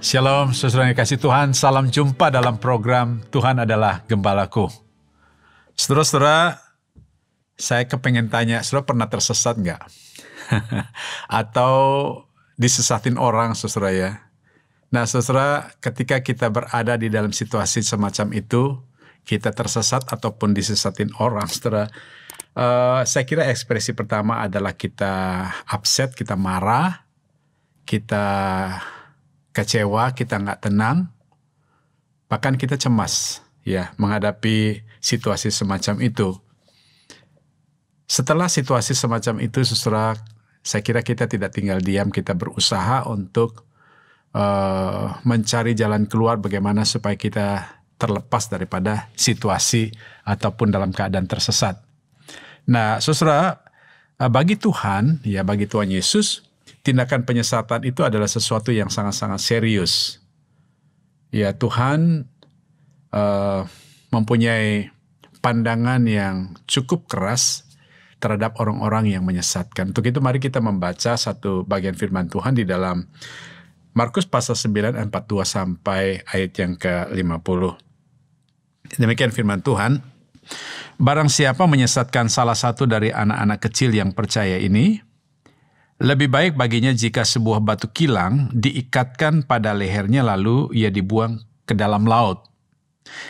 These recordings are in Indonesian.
Shalom, saudara yang kasih Tuhan. Salam jumpa dalam program Tuhan adalah Gembalaku. Saudara-saudara, saya kepengen tanya, saudara pernah tersesat nggak? Atau disesatin orang, saudara ya? Nah, saudara, ketika kita berada di dalam situasi semacam itu, kita tersesat ataupun disesatin orang, saudara, saya kira ekspresi pertama adalah kita upset, kita marah, kita kecewa, kita nggak tenang, bahkan kita cemas ya menghadapi situasi semacam itu. Setelah situasi semacam itu, saudara, saya kira kita tidak tinggal diam, kita berusaha untuk mencari jalan keluar bagaimana supaya kita terlepas daripada situasi ataupun dalam keadaan tersesat. Nah, saudara, bagi Tuhan, ya bagi Tuhan Yesus, tindakan penyesatan itu adalah sesuatu yang sangat-sangat serius. Ya, Tuhan mempunyai pandangan yang cukup keras terhadap orang-orang yang menyesatkan. Untuk itu mari kita membaca satu bagian firman Tuhan di dalam Markus pasal 9 ayat 42 sampai ayat yang ke-50. Demikian firman Tuhan. Barang siapa menyesatkan salah satu dari anak-anak kecil yang percaya ini, lebih baik baginya jika sebuah batu kilang diikatkan pada lehernya lalu ia dibuang ke dalam laut.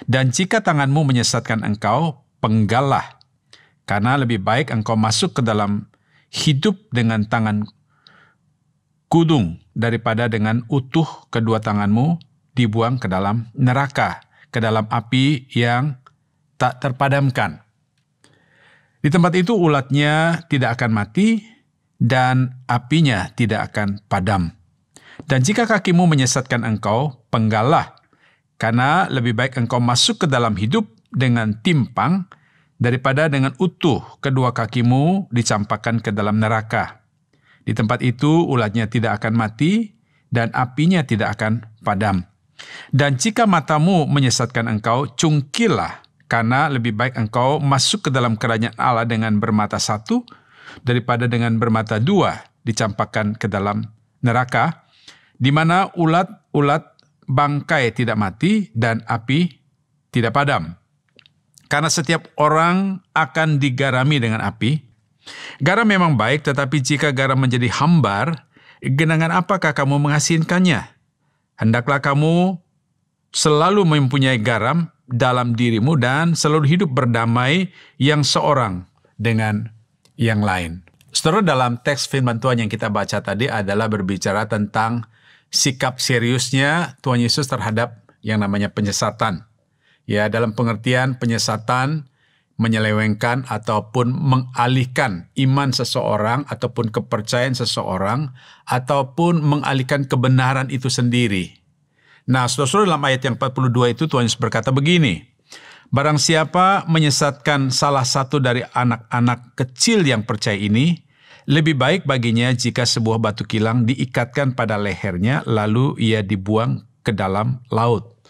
Dan jika tanganmu menyesatkan engkau, penggallah, karena lebih baik engkau masuk ke dalam hidup dengan tangan kudung daripada dengan utuh kedua tanganmu dibuang ke dalam neraka, ke dalam api yang tak terpadamkan. Di tempat itu ulatnya tidak akan mati, dan apinya tidak akan padam. Dan jika kakimu menyesatkan engkau, penggallah, karena lebih baik engkau masuk ke dalam hidup dengan timpang, daripada dengan utuh kedua kakimu dicampakkan ke dalam neraka. Di tempat itu ulatnya tidak akan mati, dan apinya tidak akan padam. Dan jika matamu menyesatkan engkau, cungkilah, karena lebih baik engkau masuk ke dalam kerajaan Allah dengan bermata satu, daripada dengan bermata dua dicampakkan ke dalam neraka, di mana ulat bangkai tidak mati dan api tidak padam. Karena setiap orang akan digarami dengan api. Garam memang baik, tetapi jika garam menjadi hambar, genangan apakah kamu mengasinkannya? Hendaklah kamu selalu mempunyai garam dalam dirimu dan selalu hidup berdamai yang seorang dengan yang lain. Saudara, dalam teks firman Tuhan yang kita baca tadi adalah berbicara tentang sikap seriusnya Tuhan Yesus terhadap yang namanya penyesatan. Ya, dalam pengertian penyesatan menyelewengkan ataupun mengalihkan iman seseorang ataupun kepercayaan seseorang ataupun mengalihkan kebenaran itu sendiri. Nah, saudara, dalam ayat yang 42 itu Tuhan Yesus berkata begini, barang siapa menyesatkan salah satu dari anak-anak kecil yang percaya ini, lebih baik baginya jika sebuah batu kilang diikatkan pada lehernya, lalu ia dibuang ke dalam laut.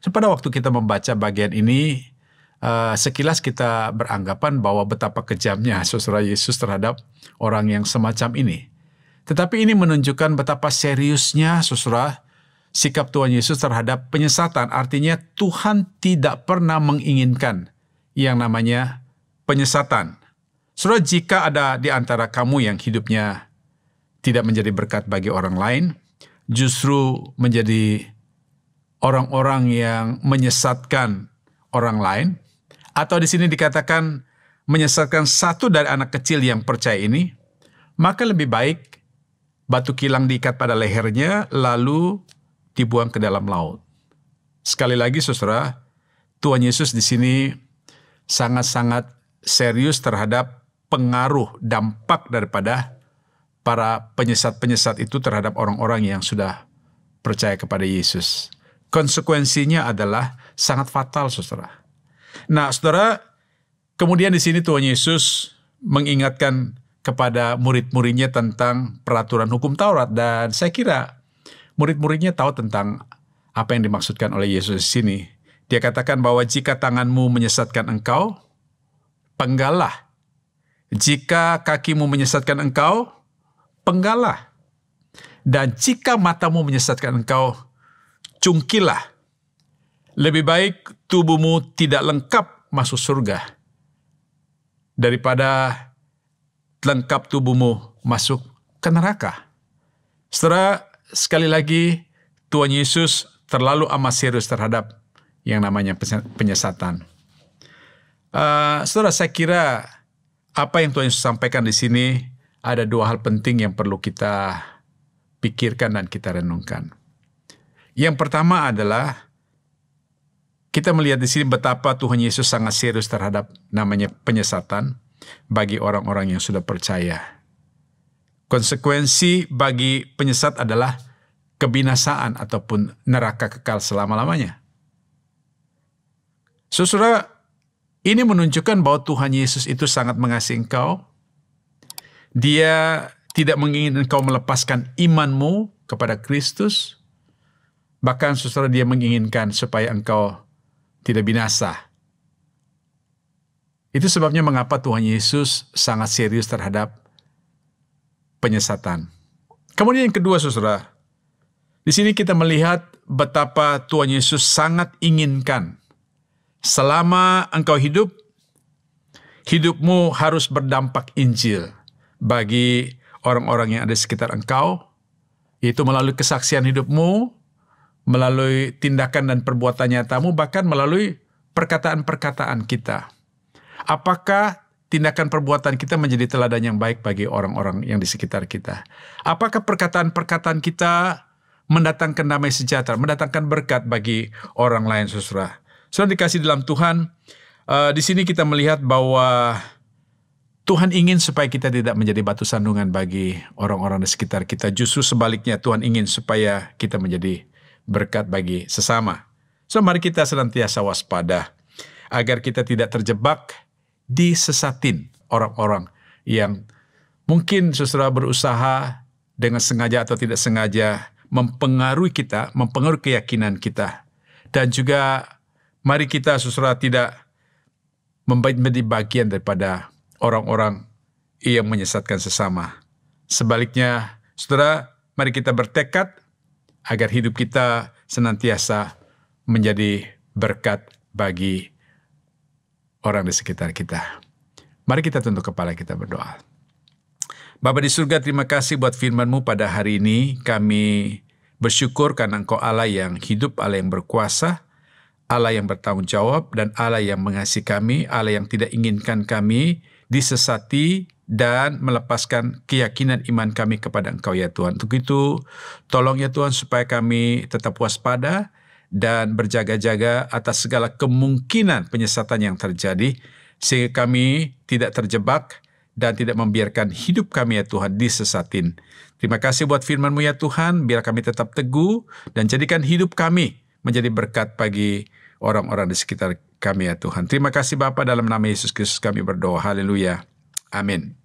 Pada waktu kita membaca bagian ini, sekilas kita beranggapan bahwa betapa kejamnya saudara Yesus terhadap orang yang semacam ini. Tetapi ini menunjukkan betapa seriusnya saudara sikap Tuhan Yesus terhadap penyesatan. Artinya Tuhan tidak pernah menginginkan yang namanya penyesatan. Saudara, jika ada di antara kamu yang hidupnya tidak menjadi berkat bagi orang lain, justru menjadi orang-orang yang menyesatkan orang lain, atau di sini dikatakan menyesatkan satu dari anak kecil yang percaya ini, maka lebih baik batu kilang diikat pada lehernya lalu dibuang ke dalam laut. Sekali lagi saudara, Tuhan Yesus di sini sangat-sangat serius terhadap pengaruh dampak daripada para penyesat-penyesat itu terhadap orang-orang yang sudah percaya kepada Yesus. Konsekuensinya adalah sangat fatal saudara. Nah saudara, kemudian di sini Tuhan Yesus mengingatkan kepada murid-muridnya tentang peraturan hukum Taurat, dan saya kira murid-muridnya tahu tentang apa yang dimaksudkan oleh Yesus di sini. Dia katakan bahwa jika tanganmu menyesatkan engkau, penggallah. Jika kakimu menyesatkan engkau, penggallah. Dan jika matamu menyesatkan engkau, cungkilah. Lebih baik tubuhmu tidak lengkap masuk surga daripada lengkap tubuhmu masuk ke neraka. Saudara, sekali lagi, Tuhan Yesus terlalu amat serius terhadap yang namanya penyesatan. Saudara, saya kira apa yang Tuhan Yesus sampaikan di sini ada dua hal penting yang perlu kita pikirkan dan kita renungkan. Yang pertama adalah kita melihat di sini betapa Tuhan Yesus sangat serius terhadap namanya penyesatan bagi orang-orang yang sudah percaya. Konsekuensi bagi penyesat adalah kebinasaan ataupun neraka kekal selama-lamanya. Saudara, ini menunjukkan bahwa Tuhan Yesus itu sangat mengasihi engkau. Dia tidak menginginkan engkau melepaskan imanmu kepada Kristus. Bahkan saudara, dia menginginkan supaya engkau tidak binasa. Itu sebabnya mengapa Tuhan Yesus sangat serius terhadap penyesatan. Kemudian yang kedua, saudara, di sini kita melihat betapa Tuhan Yesus sangat inginkan selama engkau hidup, hidupmu harus berdampak Injil bagi orang-orang yang ada di sekitar engkau, yaitu melalui kesaksian hidupmu, melalui tindakan dan perbuatan nyatamu, bahkan melalui perkataan-perkataan kita. Apakah tindakan perbuatan kita menjadi teladan yang baik bagi orang-orang yang di sekitar kita? Apakah perkataan-perkataan kita mendatangkan damai sejahtera, mendatangkan berkat bagi orang lain, saudara? Saudara dikasih dalam Tuhan, di sini kita melihat bahwa Tuhan ingin supaya kita tidak menjadi batu sandungan bagi orang-orang di sekitar kita. Justru sebaliknya, Tuhan ingin supaya kita menjadi berkat bagi sesama. So, mari kita senantiasa waspada agar kita tidak terjebak disesatin orang-orang yang mungkin saudara berusaha dengan sengaja atau tidak sengaja mempengaruhi kita, mempengaruhi keyakinan kita. Dan juga mari kita saudara tidak menjadi bagian daripada orang-orang yang menyesatkan sesama. Sebaliknya, saudara, mari kita bertekad agar hidup kita senantiasa menjadi berkat bagi orang di sekitar kita. Mari kita tunduk kepala, kita berdoa. Bapa di surga, terima kasih buat firman-Mu pada hari ini. Kami bersyukur karena Engkau Allah yang hidup, Allah yang berkuasa, Allah yang bertanggung jawab, dan Allah yang mengasihi kami, Allah yang tidak inginkan kami disesati dan melepaskan keyakinan iman kami kepada Engkau ya Tuhan. Untuk itu, tolong ya Tuhan supaya kami tetap waspada dan berjaga-jaga atas segala kemungkinan penyesatan yang terjadi, sehingga kami tidak terjebak dan tidak membiarkan hidup kami ya Tuhan disesatin. Terima kasih buat firman-Mu ya Tuhan, biar kami tetap teguh dan jadikan hidup kami menjadi berkat bagi orang-orang di sekitar kami ya Tuhan. Terima kasih Bapa, dalam nama Yesus Kristus kami berdoa. Haleluya. Amin.